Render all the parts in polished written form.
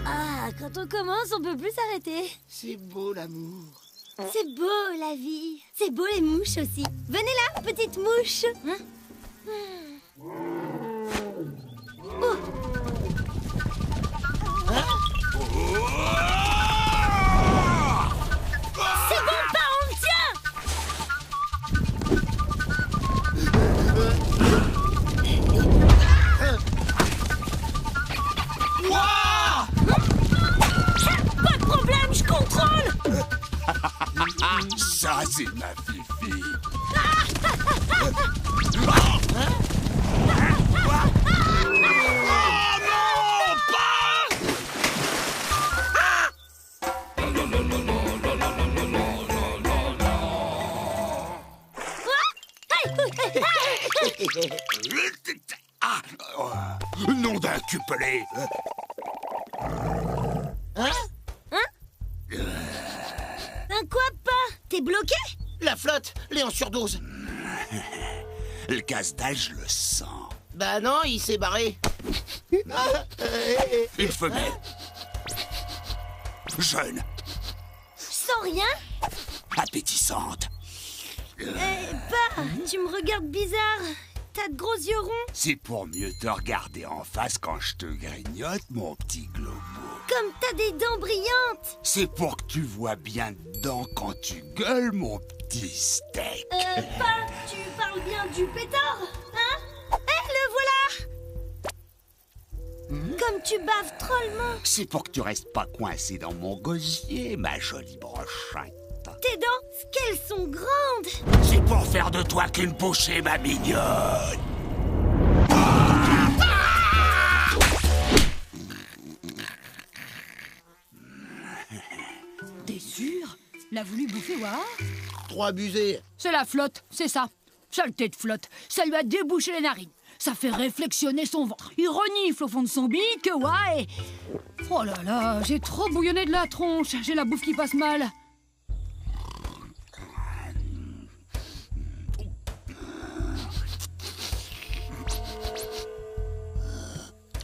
Ah, quand on commence, on peut plus s'arrêter. C'est beau l'amour. C'est beau la vie. C'est beau les mouches aussi. Venez là, petite mouche. Oh. C'est bon, pas, on le tient. Pas de problème, je contrôle. Ça, c'est ma fifi. Nom d'un cupelé. Un quoi, pas? T'es bloqué? La flotte, Léon surdose. Le casse-dalle, je le sens. Bah non, il s'est barré. Une femelle. Jeune, Sans rien? appétissante. Pas, tu me regardes bizarre. T'as de gros yeux ronds. C'est pour mieux te regarder en face quand je te grignote, mon petit globo. Comme t'as des dents brillantes. C'est pour que tu vois bien dedans quand tu gueules, mon petit steak. Pas, tu parles bien du pétard, hein? Le voilà. Comme tu baves drôlement. C'est pour que tu restes pas coincé dans mon gosier, ma jolie brochette. Tes dents, qu'elles sont grandes. C'est pour faire de toi qu'une bouchée, ma mignonne. T'es sûr? L'a voulu bouffer, Wahar? Trop abusé. C'est la flotte, c'est ça. Saleté de flotte. Ça lui a débouché les narines. Ça fait réflexionner son ventre. Il renifle au fond de son bique, ouais. Oh là là, j'ai trop bouillonné de la tronche. J'ai la bouffe qui passe mal.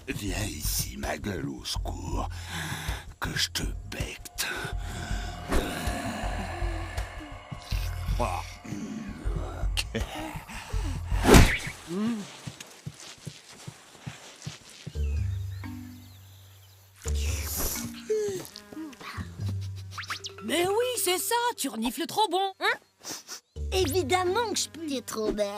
Viens ici, ma gueule au secours, que je te becte. Oh. Ok. Mais oui, c'est ça. Tu renifles trop bon. Évidemment que je peux. T'es trop belle.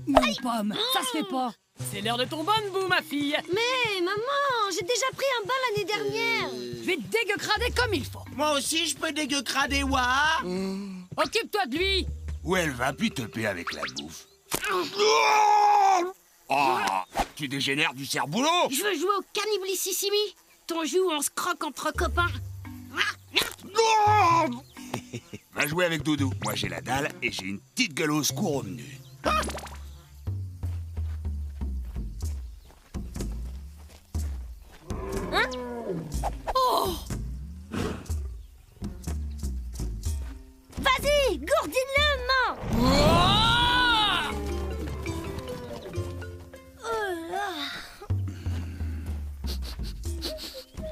Une pomme, ça se fait pas. C'est l'heure de ton bonne-boue, ma fille. Mais maman, j'ai déjà pris un bain l'année dernière. Je vais te dégueucrader comme il faut. Moi aussi, je peux dégueucrader, Wahar. Occupe-toi de lui. Où elle va plus te payer avec la bouffe. Oh, tu dégénères du cerf-boulot. Je veux jouer au canniblicissimi. Ton jeu où on se croque entre copains. Va jouer avec Doudou. Moi, j'ai la dalle et j'ai une petite gueule au secours au menu. Oh, Vas-y, gourdine-le, main. oh. Oh là.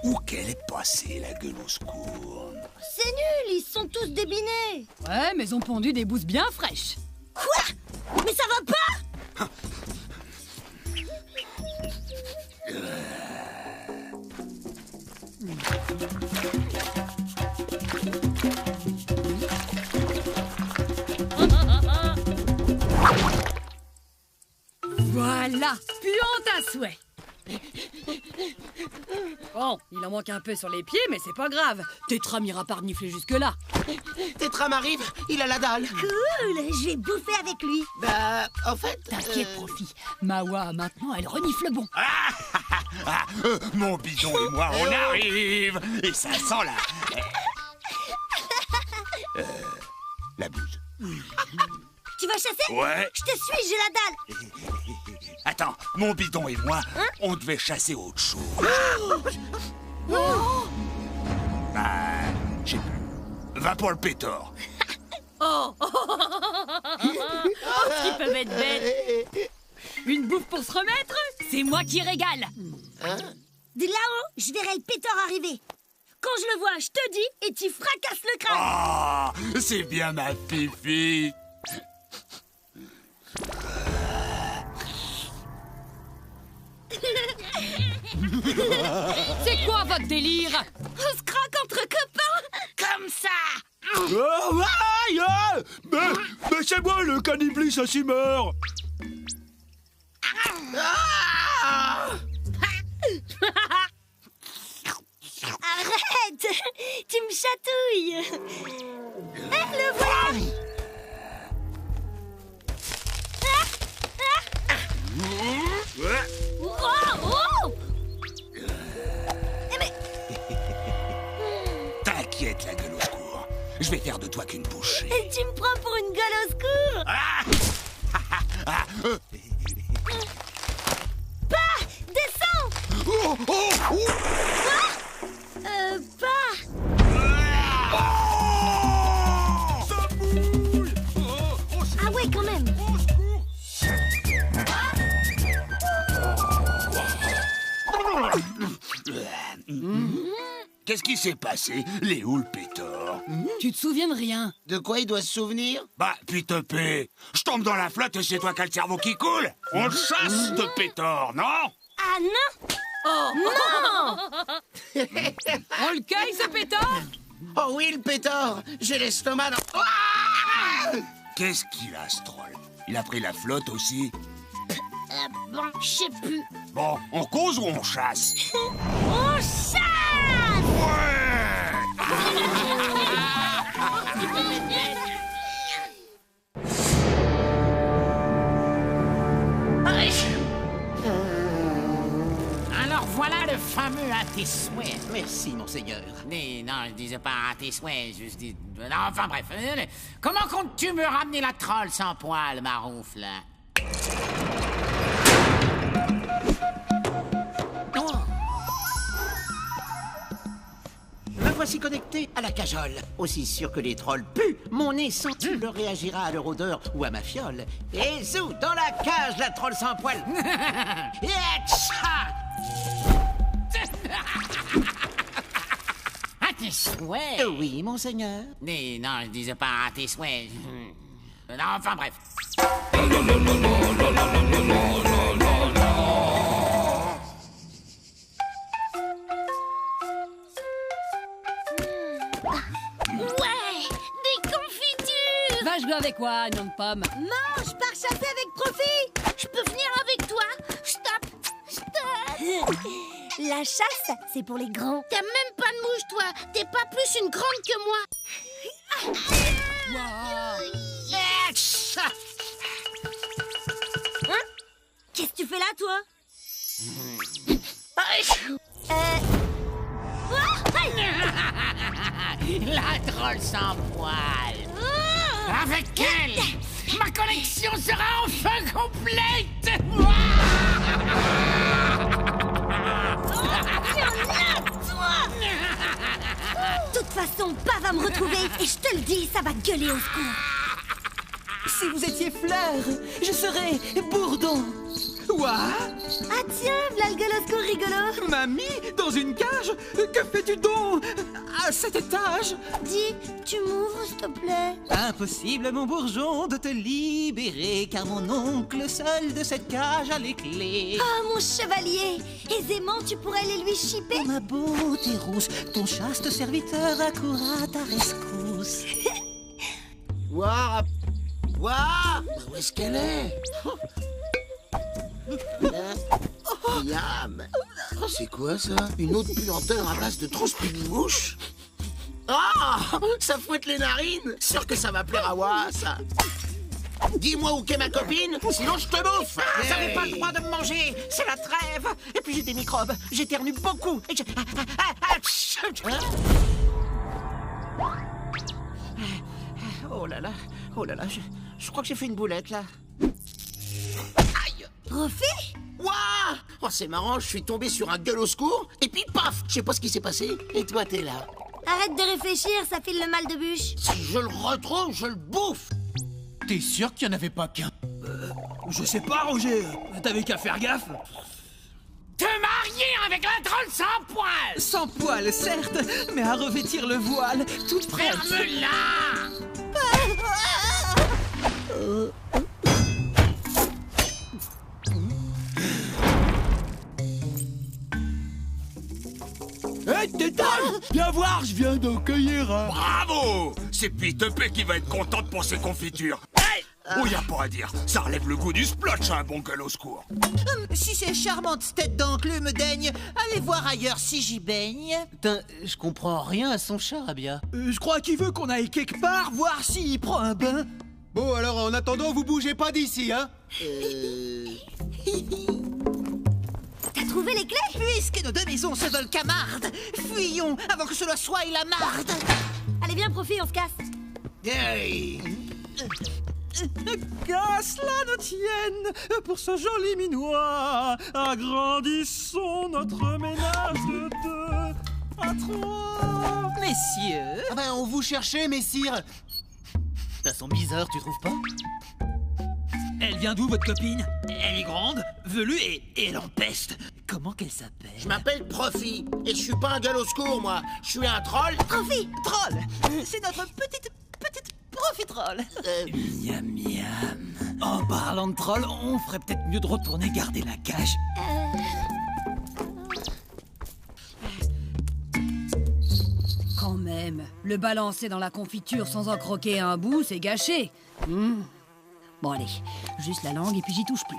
Où qu'elle est passée, la gueule au secours? C'est nul, ils sont tous débinés. Ouais, mais ils ont pondu des bousses bien fraîches. Quoi? Mais ça va pas? Voilà, puante à souhait. Bon, il en manque un peu sur les pieds, mais c'est pas grave. Tétra m'ira pas renifler jusque-là. Tétra m'arrive, il a la dalle. Cool, je vais bouffer avec lui. Bah, en fait... T'inquiète, Profi. Mawa, maintenant, elle renifle bon. Mon bidon et moi, on arrive. Et ça sent la bouse. Tu vas chasser? Ouais. Je te suis, j'ai la dalle. Attends, mon bidon et moi, on devait chasser autre chose. Bah, je sais plus. Va pour le pétor. Oh, qu'ils peuvent être bêtes. Une bouffe pour se remettre, c'est moi qui régale. De là-haut, je verrai le pétard arriver. Quand je le vois, je te dis, et tu fracasses le crâne. Ah, c'est bien ma Fifi. C'est quoi votre délire? On se craque entre copains. Comme ça. Oh, aïe, aïe. Mais c'est moi le caniblis à 6 meurt. Ah! Arrête. Tu me chatouilles. Le voilà. Oh, oh. Eh mais... T'inquiète, la gueule au secours. Je vais faire de toi qu'une bouchée. Tu me prends pour une gueule au secours. Pas. Descends. Oh, oh, oh. Pas. Ça bouille. Ah ouais, quand même. Qu'est-ce qui s'est passé? Les où le pétard? Tu te souviens de rien? De quoi il doit se souvenir? Bah, Pitopé, je tombe dans la flotte et c'est toi qui as le cerveau qui coule. On le chasse de pétard, non? Ah non. Oh Non. On le caille, ce pétard? Oh oui, le pétard. J'ai l'estomac dans... Ah! Qu'est-ce qu'il a, ce troll? Il a pris la flotte aussi? Bon, je sais plus. Bon, on cause ou on chasse? On chasse. Alors voilà le fameux à tes souhaits. Merci, monseigneur. Non, je disais pas à tes souhaits, je dis... Non, enfin bref. Comment comptes-tu me ramener la trolle sans poil, Maroufle? Me voici connecté à la cajole. Aussi sûr que les trolls puent, mon nez sensible réagira à leur odeur ou à ma fiole. Et zou, dans la cage, la trolle sans poil. Yatcha! À tes souhaits? Oui, monseigneur. Non, je disais pas à tes souhaits. Non, enfin bref. Ouais, des confitures. Va jouer avec quoi, nom de pomme? Non, je pars chasser avec Profit. Je peux venir avec toi? Stop. La chasse, c'est pour les grands. T'as même pas de mouche, toi. T'es pas plus une grande que moi. Hein? Qu'est-ce que tu fais là, toi? La trolle sans poil. Avec elle, ma collection sera enfin complète. De toute façon, pas va me retrouver. Et je te le dis, ça va gueuler au secours. Si vous étiez fleur, je serais bourdon. Ouah! Ah tiens, v'là le gueule au secours rigolo. Mamie, dans une cage? Que fais-tu donc à cet étage? Dis, tu m'ouvres, s'il te plaît? Impossible, mon bourgeon, de te libérer, car mon oncle seul de cette cage a les clés. Ah, mon chevalier, aisément tu pourrais les lui chipper. Ma beauté rousse, ton chaste serviteur accourt à ta rescousse. Ouah! Ouah! Où est-ce qu'elle est? Yam! C'est quoi ça? Une eau de puanteur à base de transpi de mouche? Ah! Ça fouette les narines! Sûr que ça va plaire à Wa, ça! Dis-moi où qu'est ma copine, sinon je te bouffe! Vous n'avez pas le droit de me manger, c'est la trêve. Et puis j'ai des microbes, j'éternue beaucoup. Et Oh là là, je crois que j'ai fait une boulette, là. Aïe! Profit? Ouah! Oh, c'est marrant, je suis tombé sur un gueule au secours, et puis paf! Je sais pas ce qui s'est passé, et toi, t'es là. Arrête de réfléchir, ça file le mal de bûche. Si je le retrouve, je le bouffe! T'es sûr qu'il n'y en avait pas qu'un? Je sais pas, Roger. T'avais qu'à faire gaffe. Te marier avec la troll sans poil. Sans poil, certes, mais à revêtir le voile, toute prête. Ferme-la. Hé, Tétane, viens voir, je viens de cueillir un... Bravo! C'est Pete-P qui va être contente pour ses confitures. Hey! Oh, y a pas à dire, ça relève le goût du splotch, un bon gueule au secours. Si ces charmantes têtes d'enclume daignent, allez voir ailleurs si j'y baigne. Putain, je comprends rien à son charabia. Je crois qu'il veut qu'on aille quelque part voir s'il prend un bain. Bon, alors en attendant, vous bougez pas d'ici, hein? T'as trouvé les clés? Puisque nos deux maisons se veulent camardes, fuyons avant que cela soit la marde. Allez, viens, Profi, on se casse. Hey. Qu'à cela ne tienne, pour ce joli minois, agrandissons notre ménage de 2 à 3. Messieurs, Ah ben, on vous cherchait, messire. Ça sent bizarre, tu trouves pas? elle vient d'où votre copine? Elle est grande, velue et elle empeste. Comment qu'elle s'appelle? Je m'appelle Profi, et je suis pas un gueule au secours, moi. Je suis un troll. Profi, troll. C'est notre petite profitroll. Miam miam. En parlant de troll, on ferait peut-être mieux de retourner garder la cage. Quand même, le balancer dans la confiture sans en croquer un bout, c'est gâché. Bon allez, juste la langue et puis j'y touche plus.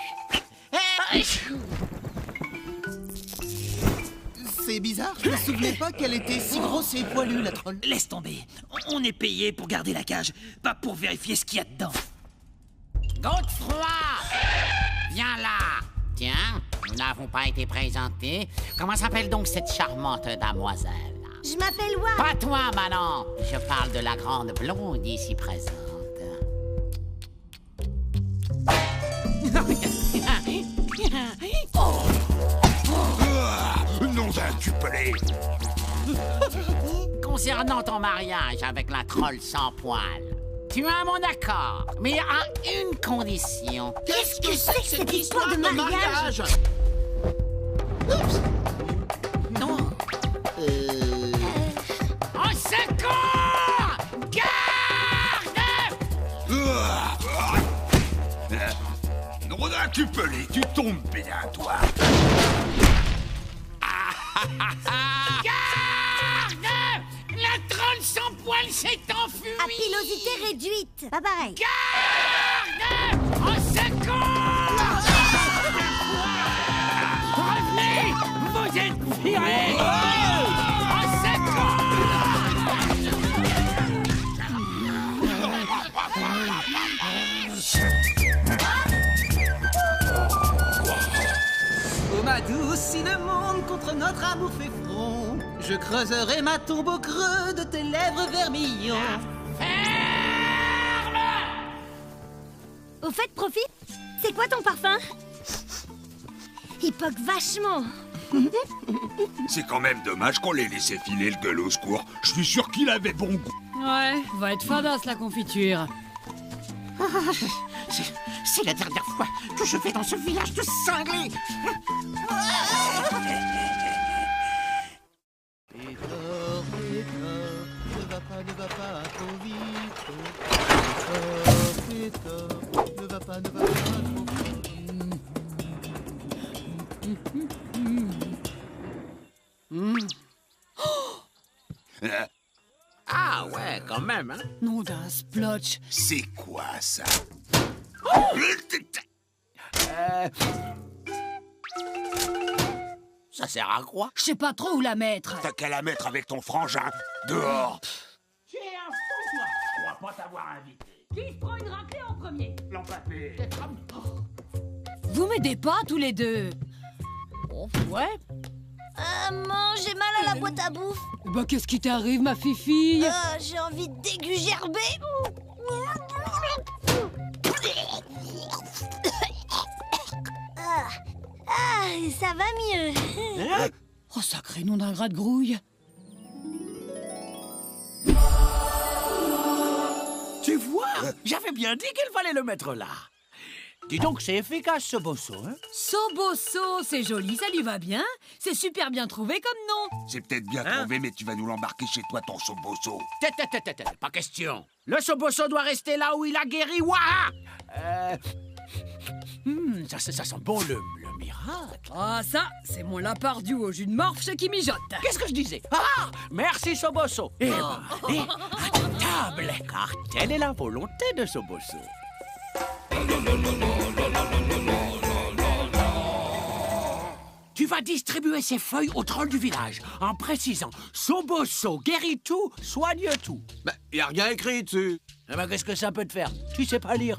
C'est bizarre, je me souvenais pas qu'elle était si grosse et poilue, la troll. Laisse tomber. On est payé pour garder la cage, pas pour vérifier ce qu'il y a dedans. Godefroy, viens là. Tiens, nous n'avons pas été présentés. Comment s'appelle donc cette charmante damoiselle? Je m'appelle Wa. Pas toi, Manon. Je parle de la grande blonde ici présente. Nom d'un cuplé. Concernant ton mariage avec la troll sans poil, tu as mon accord, mais à une condition. Qu'est-ce que c'est que cette histoire de mariage? Non. Au secours! Garde! Nom d'un cuplé, tu tombes bien, toi. Garde! La troll sans poil s'est enfuie! À pilosité réduite. Pas pareil. Garde! Au secours! Revenez! Vous êtes virés! Au secours! Oh ma douce, si le monde contre notre amour fait front, je creuserai ma tombe au creux de tes lèvres vermillon. Ferme! Au fait, Profi, c'est quoi ton parfum? Il poque vachement. C'est quand même dommage qu'on l'ait laissé filer le gueule au secours. Je suis sûr qu'il avait bon goût. Ouais, va être fadasse la confiture. C'est la dernière fois que je vais dans ce village de cinglés! Pétard, ne va pas trop vite. Pétard, ne va pas trop vite. Ah ouais, quand même, hein. Nom d'un splotch. C'est quoi ça? Ça sert à quoi? Je sais pas trop où la mettre. T'as qu'à la mettre avec ton frangin. Dehors. Tu es un fou, toi! Je crois pas t'avoir invité. Qui se prend une raclée en premier? L'empapé. Vous m'aidez pas tous les deux. Oh, ouais. Maman, j'ai mal à la boîte à bouffe. Bah qu'est-ce qui t'arrive, ma fifille? J'ai envie de dégugerber. Ça va mieux. Oh, sacré nom d'un gras de grouille. Tu vois, j'avais bien dit qu'il fallait le mettre là. Dis donc, c'est efficace ce bosso, hein? Sobosso, c'est joli, ça lui va bien. C'est super bien trouvé comme nom. C'est peut-être bien trouvé, mais tu vas nous l'embarquer chez toi, ton sobosso. Pas question. Le sobosso doit rester là où il a guéri Waha. Ça sent bon le miracle. Ah ça, c'est mon lapin du au jus de morphe qui mijote. Qu'est-ce que je disais? Ah, merci Sobosso. Et à table, car telle est la volonté de Sobosso. Tu vas distribuer ces feuilles aux trolls du village en précisant Sobosso guérit tout, soigne tout. Bah, y a rien écrit dessus. Eh ben, qu'est-ce que ça peut te faire? Tu sais pas lire.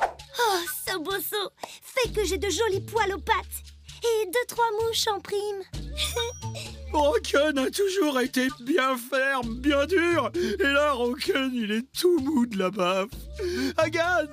Oh, Sobosso, fais que j'ai de jolis poils aux pattes. Et 2-3 mouches en prime. Rocken a toujours été bien ferme, bien dur. Et là, Rocken, il est tout mou de la baffe. Agathe!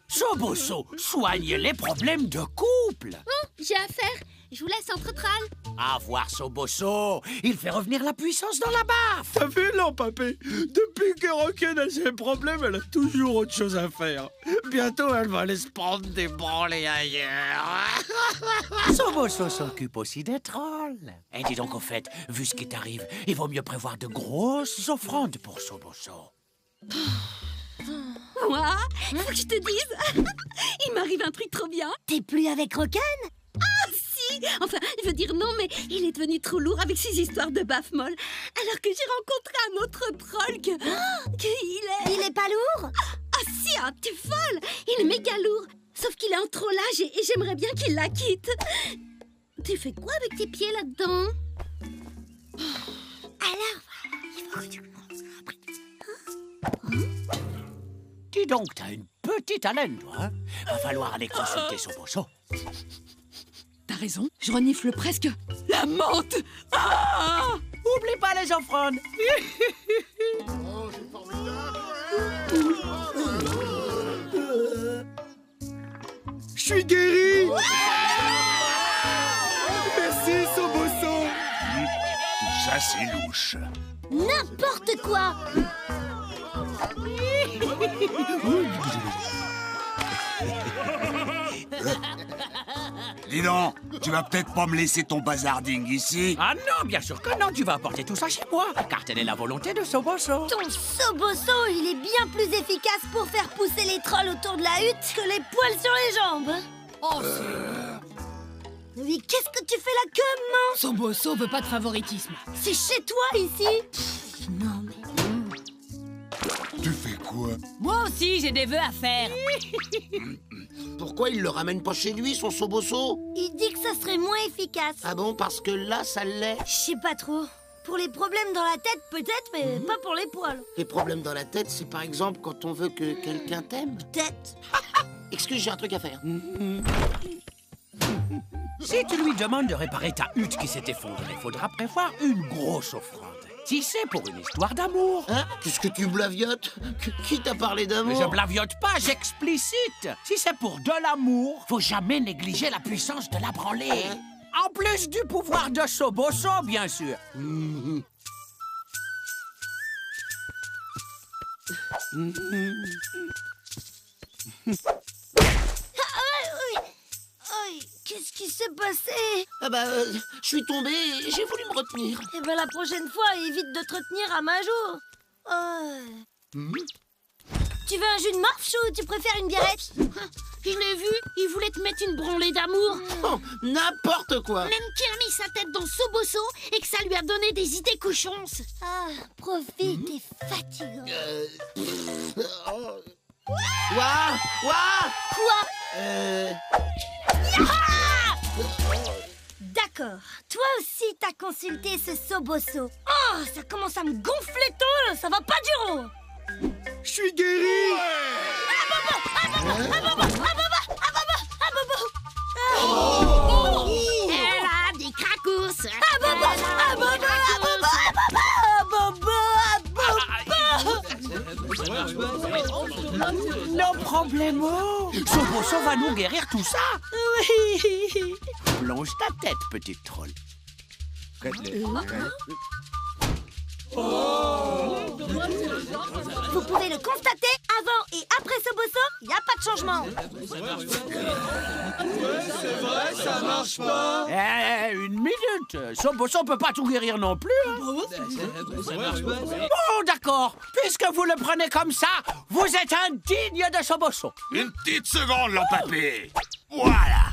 Sobosso soigne les problèmes de couple. Oh, j'ai affaire. Je vous laisse entre trolls. À voir Sobosso, il fait revenir la puissance dans la baffe. T'as vu, non, papé? Depuis que Rocken a ses problèmes, elle a toujours autre chose à faire. Bientôt, elle va aller se prendre des branlées ailleurs. Sobosso s'occupe aussi des trolls. Et dis donc, au fait, vu ce qui t'arrive, il vaut mieux prévoir de grosses offrandes pour Sobosso. Moi, faut que je te dise. Il m'arrive un truc trop bien. T'es plus avec Rocken? Ah, si. Enfin, je veux dire non, mais il est devenu trop lourd avec ses histoires de baffe molle. Alors que j'ai rencontré un autre troll qu'il est pas lourd? Ah si, ah, t'es folle. Il est méga lourd. Sauf qu'il est en trollage et j'aimerais bien qu'il la quitte. Tu fais quoi avec tes pieds là-dedans? Alors, il faut que tu commences à apprendre. Dis donc, t'as une petite haleine, toi, hein? Va falloir aller consulter Sobosso. T'as raison, je renifle presque la menthe. Ah! Oublie pas les offrandes. Oh, c'est formidable. Je suis guéri. Merci, Sobosso. Tout ça, c'est louche. N'importe quoi. Dis donc, tu vas peut-être pas me laisser ton bazarding ici? Ah non, bien sûr que non, tu vas apporter tout ça chez moi, car telle est la volonté de Sobosso. Ton Sobosso, il est bien plus efficace pour faire pousser les trolls autour de la hutte que les poils sur les jambes. Oh, Mais qu'est-ce que tu fais là comment? Sobosso veut pas de favoritisme. C'est chez toi ici? Non mais... Tu fais quoi? Moi aussi, j'ai des vœux à faire. Pourquoi il le ramène pas chez lui, son Sobosso? Il dit que ça serait moins efficace. Ah bon, parce que là, ça l'est. Je sais pas trop. Pour les problèmes dans la tête, peut-être, mais pas pour les poils. Les problèmes dans la tête, c'est par exemple quand on veut que quelqu'un t'aime. Peut-être. Excuse, j'ai un truc à faire. Si tu lui demandes de réparer ta hutte qui s'est effondrée, faudra prévoir une grosse offrande. Si c'est pour une histoire d'amour. Hein? Qu'est-ce que tu blaviotes? Qui t'a parlé Mais d'amour? je blaviote pas, j'explicite. Si c'est pour de l'amour, faut jamais négliger la puissance de la branlée. En plus du pouvoir de Sobosso, bien sûr. Qu'est-ce qui s'est passé? Ah bah, je suis tombé et j'ai voulu me retenir. Eh ben la prochaine fois, évite de te retenir à ma joue. Tu veux un jus de morphe ou tu préfères une biarrette? Je l'ai vu, il voulait te mettre une branlée d'amour. Oh, n'importe quoi. Même qu'il a mis sa tête dans Sobosso et que ça lui a donné des idées cochons. Ah, profite, t'es fatigant. Ouah! Quoi? Ah! D'accord, toi aussi t'as consulté ce Sobosso. Oh, ça commence à me gonfler tôt, ça va pas du rond. Je suis guéri. Elle a des cracous. No problemo. Sobosso va nous guérir tout ça. Oui. Plonge ta tête, petite troll. Vous pouvez le constater Avant et après Soboso, il n'y a pas de changement. C'est vrai, ça marche pas. Une minute. Soboso peut pas tout guérir non plus. Hein. Bon, d'accord. Puisque vous le prenez comme ça, vous êtes indigne de Soboso. Une petite seconde, l'empapé. Voilà.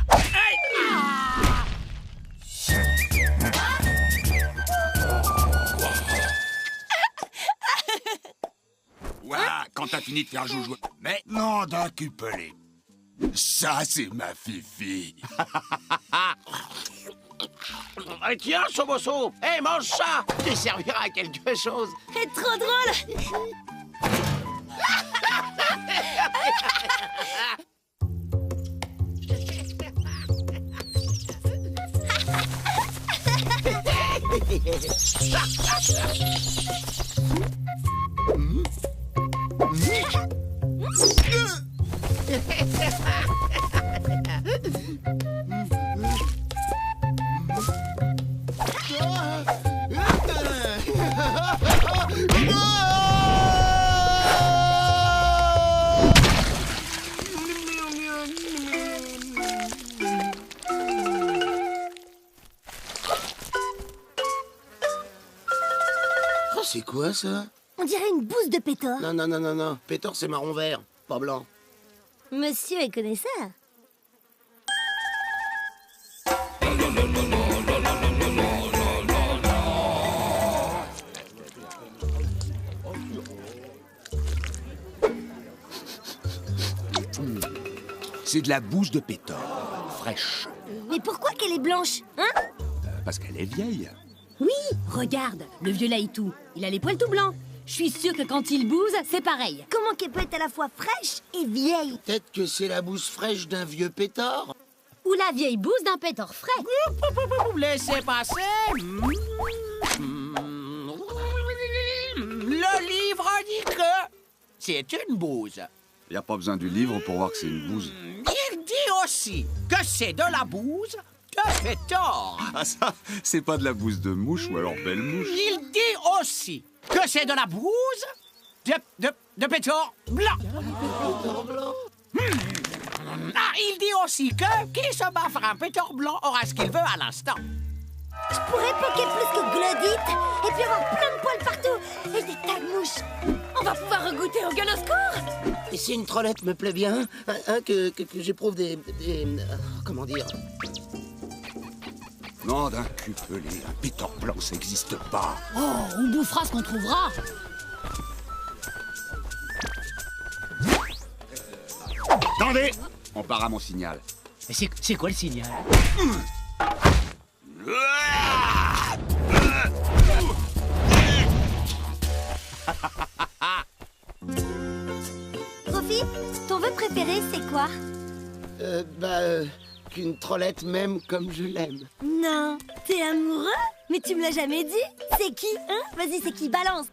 Voilà, quand t'as fini de faire joujou. Mais non d'un cupelé. Ça, c'est ma fifi. Tiens, Soboso, mange ça. Tu serviras à quelque chose. C'est trop drôle. Oh, c'est quoi ça? On dirait une bouse de Pétor. Non. Pétor, c'est marron vert, pas blanc. Monsieur est connaisseur. C'est de la bouse de pétor, fraîche. Mais pourquoi qu'elle est blanche, hein? Parce qu'elle est vieille. Oui, regarde, le vieux Laïtou, il a les poils tout blancs. Je suis sûre que quand il bouse, c'est pareil. Comment qu'elle peut être à la fois fraîche et vieille? Peut-être que c'est la bouse fraîche d'un vieux pétard. Ou la vieille bouse d'un pétor frais. Laissez passer. Le livre dit que c'est une bouse. Y a pas besoin du livre pour voir que c'est une bouse. Il dit aussi que c'est de la bouse de pétor. Ah ça, c'est pas de la bouse de mouche ou alors belle mouche. Il dit aussi que c'est de la bouse de pétor blanc. Ah, il dit aussi que qui se bat faire un pétor blanc aura ce qu'il veut à l'instant. Je pourrais poquer plus que Glodite et puis avoir plein de poils partout et des tas de mouches. On va pouvoir regoûter au gueule au secours. Et si une trollette me plaît bien, que j'éprouve des comment dire? Non d'un cupelé, un pétor blanc, ça existe pas. Oh, on bouffera ce qu'on trouvera. Attendez. On part à mon signal. Mais c'est quoi le signal? Profi, ton vœu préféré, c'est quoi? Qu'une trollette m'aime comme je l'aime. Non, t'es amoureux? Mais tu me l'as jamais dit. C'est qui, hein? Vas-y, c'est qui? Balance.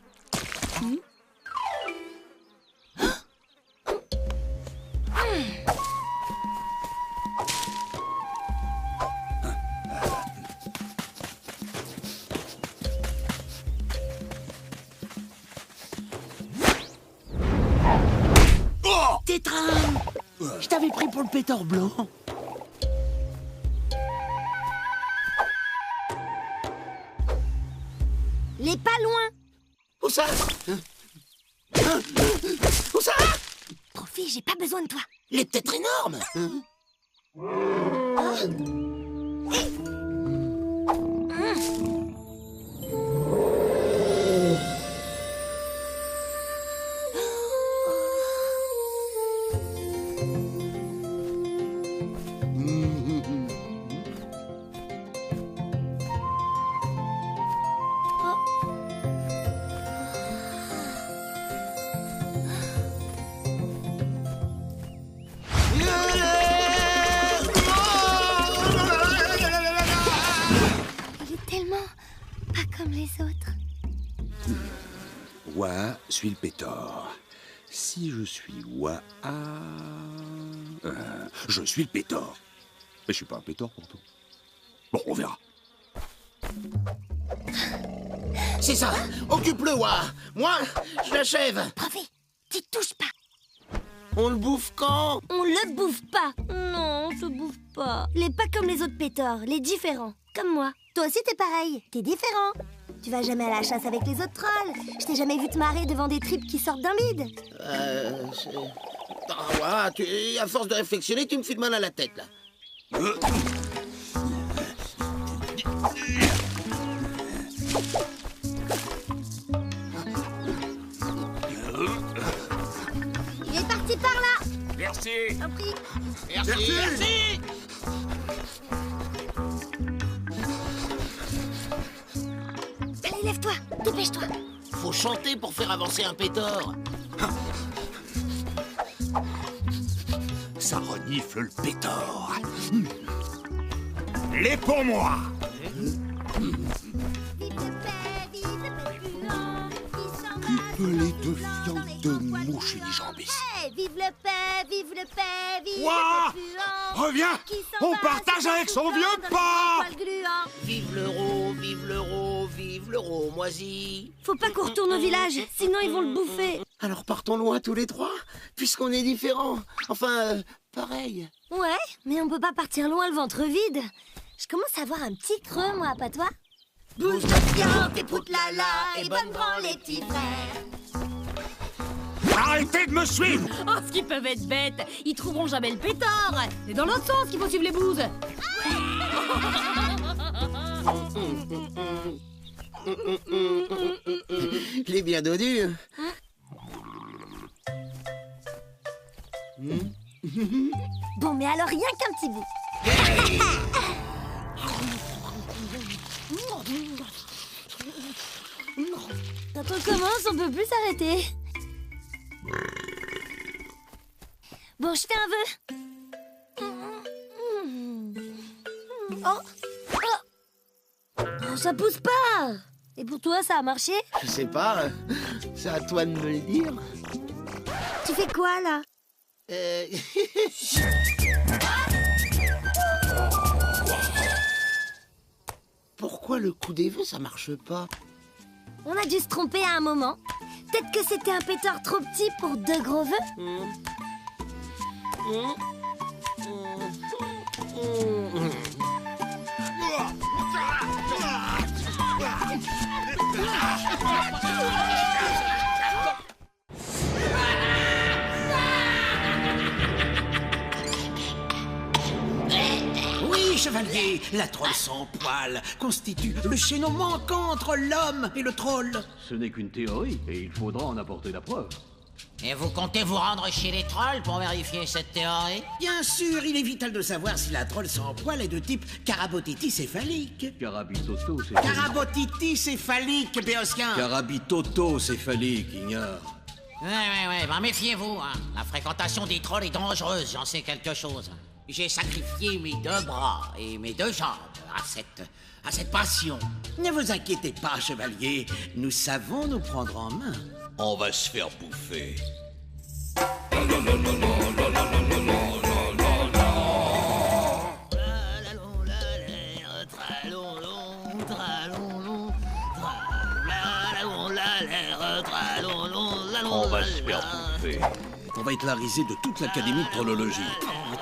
Tétrin! Je t'avais pris pour le pétor blanc. Les pas loin. Où ça? Où ça? Profi, j'ai pas besoin de toi. Il est peut-être énorme. Il est tellement pas comme les autres. Wa suis le pétor. Si je suis Wa, je suis le pétor. Mais je suis pas un pétor pourtant. Bon, on verra. C'est ça. Occupe-le, Wa. Moi, je l'achève. Profi, t'y touches pas. On le bouffe quand? On le bouffe pas. Non, on se bouffe pas. Il est pas comme les autres pétards, les différents. Comme moi. Toi aussi, t'es pareil. T'es différent. Tu vas jamais à la chasse avec les autres trolls. Je t'ai jamais vu te marrer devant des tripes qui sortent d'un bide. Ah ouais, à force de réflexionner, tu me fais de mal à la tête, là. Il est parti par là. Merci. Un prix. Merci. Merci. Allez, lève-toi. Dépêche-toi. Faut chanter pour faire avancer un pétore. Ça renifle le pétore. Les pour moi. Pelé de viande de mouche unijambiste. Vive le paix, vive le paix, vive Ouah, le puant. reviens, on partage avec son vieux pas. Vive l'euro, moisi. Faut pas qu'on retourne au village, sinon ils vont le bouffer. Alors partons loin tous les trois, puisqu'on est différents. Enfin, pareil. Ouais, mais on peut pas partir loin le ventre vide. Je commence à avoir un petit creux, moi, pas toi? Bouge de viande et poutre-la-la et bonne branle les petits frères. Arrêtez de me suivre. Oh, ce qu'ils peuvent être bêtes. Ils trouveront jamais le pétard. C'est dans l'autre sens qu'il faut suivre les bouses. Il est bien dodu. Bon, mais alors rien qu'un petit bout. Quand on commence, on peut plus s'arrêter. Bon, je fais un vœu. Oh. Oh, ça pousse pas. Et pour toi, ça a marché? Je sais pas, c'est à toi de me le dire. Tu fais quoi, là? Pourquoi le coup des vœux, ça marche pas? On a dû se tromper à un moment. Peut-être que c'était un pétard trop petit pour 2 gros vœux. Oui, chevalier, la troll sans poil constitue le chaînon manquant entre l'homme et le troll. Ce n'est qu'une théorie, et il faudra en apporter la preuve. Et vous comptez vous rendre chez les trolls pour vérifier cette théorie? Bien sûr, il est vital de savoir si la troll sans poil est de type carabotiti-céphalique. Carabitoto-céphalique. Carabotiti-céphalique, Béosquin. Carabitoto-céphalique, ignore. Ouais, ben méfiez-vous, hein. La fréquentation des trolls est dangereuse, j'en sais quelque chose. J'ai sacrifié mes 2 bras et mes 2 jambes à cette passion. Ne vous inquiétez pas, chevalier, nous savons nous prendre en main. On va se faire bouffer. On va se faire bouffer. On va être la risée de toute l'académie de trollologie.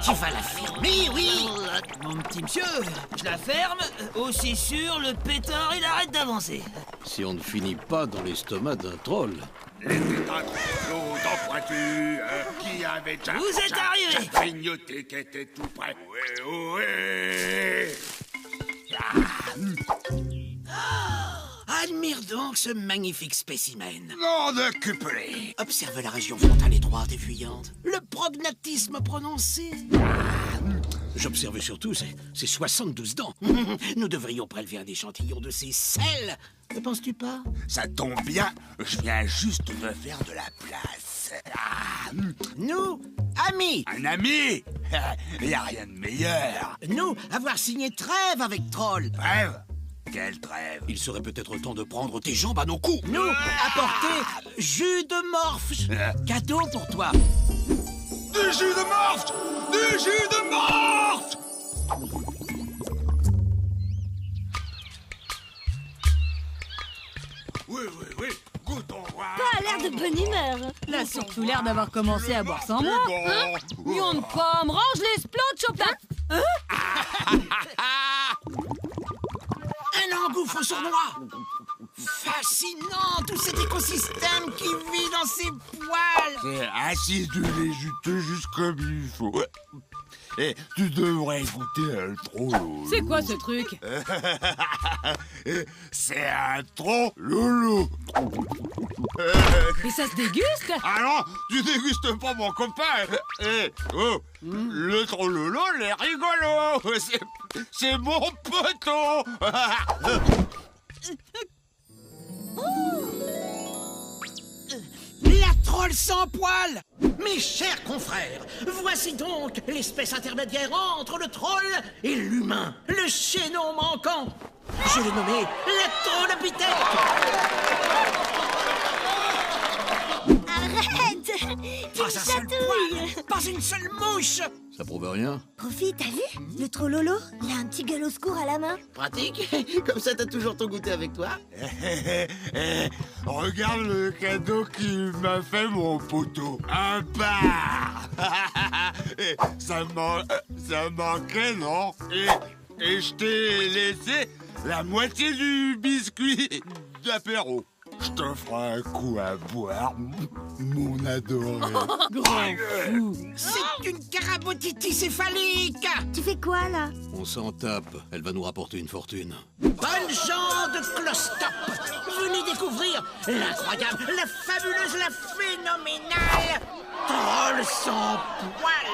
Tu vas l'affirmer, oui? Mon petit monsieur, je la ferme. Aussi sûr, le pétard, il arrête d'avancer. Si on ne finit pas dans l'estomac d'un troll. Les tétins chauds, dents pointues, qui avait déjà... Vous êtes arrivés. grignoté, qui était tout prêt. Ouais. Admire donc ce magnifique spécimen. Nom de cupelé. Observe la région frontale étroite et fuyante. Le prognatisme prononcé. J'observe surtout ces 72 dents. Nous devrions prélever un échantillon de ces selles. Ne penses-tu pas? Ça tombe bien, je viens juste de faire de la place. Nous, amis. Un ami? Y a rien de meilleur. Nous, avoir signé trêve avec Troll. Trêve? Quelle trêve? Il serait peut-être temps de prendre tes jambes à nos coups. Nous, apporter jus de morphe. Cadeau pour toi. Du jus de morphe! Du jus de morphe! Oui. Pas l'air de bonne humeur. Il a surtout l'air d'avoir commencé à boire sans moi. Hein? Lion de pomme, range les splots, Chopin. Hein? Un engouffre sournois. Fascinant, tout cet écosystème qui vit dans ses poils. C'est acidulé et juteux juste comme il faut. Et tu devrais goûter un trololo. C'est quoi ce truc? C'est un trololo. Et ça se déguste? Ah non, tu dégustes pas mon copain. Le trololo, il est rigolo. C'est mon poteau. La troll sans poil. Mes chers confrères, voici donc l'espèce intermédiaire entre le troll et l'humain, le chaînon manquant. Je l'ai nommé la trollopithèque. Arrête! Tu me chatouilles! Pas une seule mouche. Ça prouve rien. Profi, t'as vu? Le Trollolo, il a un petit gueule au secours à la main. Pratique. Comme ça, t'as toujours ton goûter avec toi. Regarde le cadeau qu'il m'a fait mon poteau. Un bar. Ça manquait, non? Et je t'ai laissé la moitié du biscuit d'apéro. Je te ferai un coup à boire, mon adoré. Grand fou. C'est une carabotitis céphalique. Tu fais quoi, là? On s'en tape. Elle va nous rapporter une fortune. Bonne gens de Clostop. Venez découvrir l'incroyable, la fabuleuse, la phénoménale troll sans poil.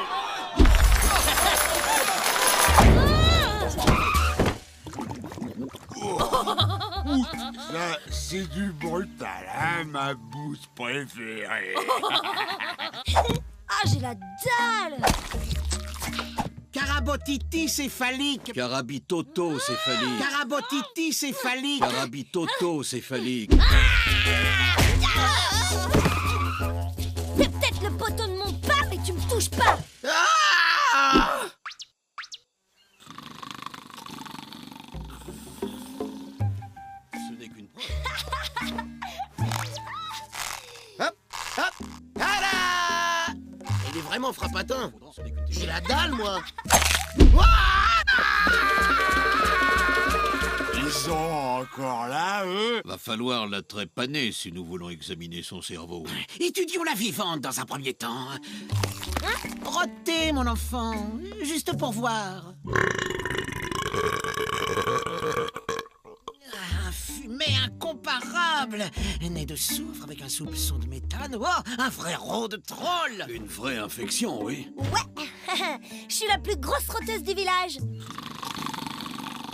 Ça, c'est du brutal, hein, ma bouse préférée. Ah, j'ai la dalle! Carabotitis céphalique. Carabitoto céphalique. Carabotitis céphalique. Carabitoto céphalique. C'est peut-être le poteau de mon pain, mais tu me touches pas! Ce n'est qu'une preuve. Hop, hop, tada! Il est vraiment frappatin. J'ai la dalle, moi. Ils sont encore là, eux? Va falloir la trépaner si nous voulons examiner son cerveau. Étudions la vivante dans un premier temps. Rôtez, mon enfant, juste pour voir. Un fumet incomparable, né de soufre avec un soupçon de méthane. Oh, un vrai rot de troll. Une vraie infection, oui. Ouais! Je suis la plus grosse rôteuse du village.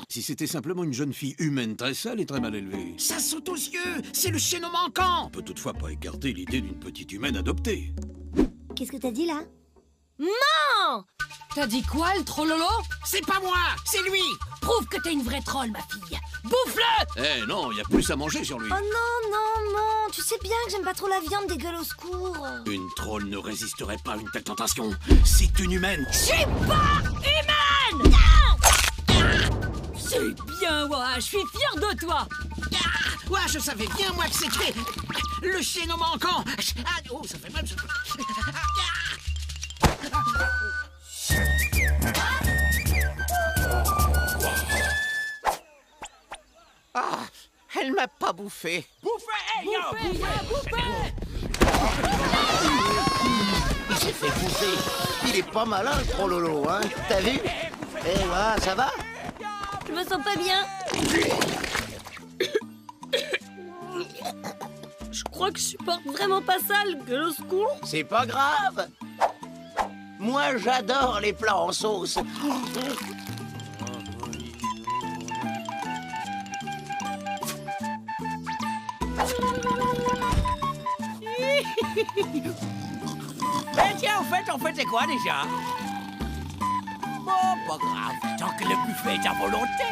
Si c'était simplement une jeune fille humaine très sale et très mal élevée. Ça saute aux yeux, c'est le chaînon manquant. On peut toutefois pas écarter l'idée d'une petite humaine adoptée. Qu'est-ce que t'as dit, là? Non! T'as dit quoi, le trollolo? C'est pas moi, c'est lui. Prouve que t'es une vraie troll, ma fille. Bouffe-le! Eh non, il y a plus à manger sur lui. Oh non, non, non! Tu sais bien que j'aime pas trop la viande des gueules au secours. Une troll ne résisterait pas à une telle tentation. C'est une humaine. Je suis pas humaine! C'est bien, ouais, je suis fier de toi. Ouais, je savais bien, moi, que c'était le chaînon manquant. Ah, oh, ça fait mal. Ah, elle m'a pas bouffé. Bouffez! Il s'est fait bouffer. Il est pas malin, le Trollolo, hein. T'as vu? Eh, voilà, ça va? Je me sens pas bien. Je crois que je supporte vraiment pas ça, le gueule au secours. C'est pas grave. Moi, j'adore les plats en sauce. Tiens, en fait, c'est quoi déjà? Bon, pas grave, tant que le buffet est à volonté.